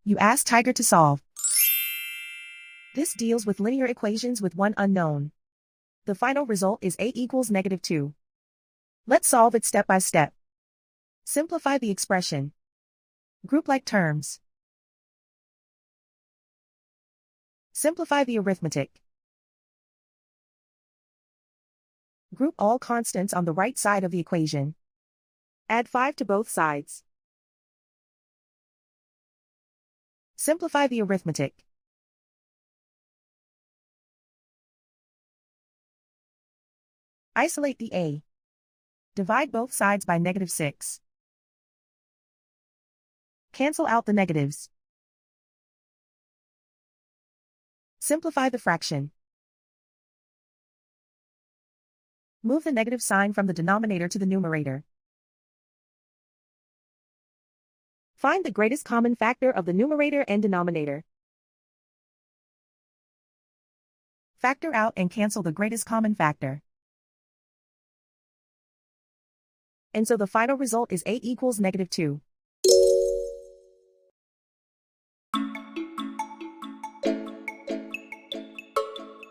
You ask Tiger to solve. This deals with linear equations with one unknown. The final result is a equals -2. Let's solve it step by step. Simplify the expression. Group like terms. Simplify the arithmetic. Group all constants on the right side of the equation. Add 5 to both sides. Simplify the arithmetic. Isolate the a. Divide both sides by -6. Cancel out the negatives. Simplify the fraction. Move the negative sign from the denominator to the numerator. Find the greatest common factor of the numerator and denominator. Factor out and cancel the greatest common factor. And so the final result is a equals -2.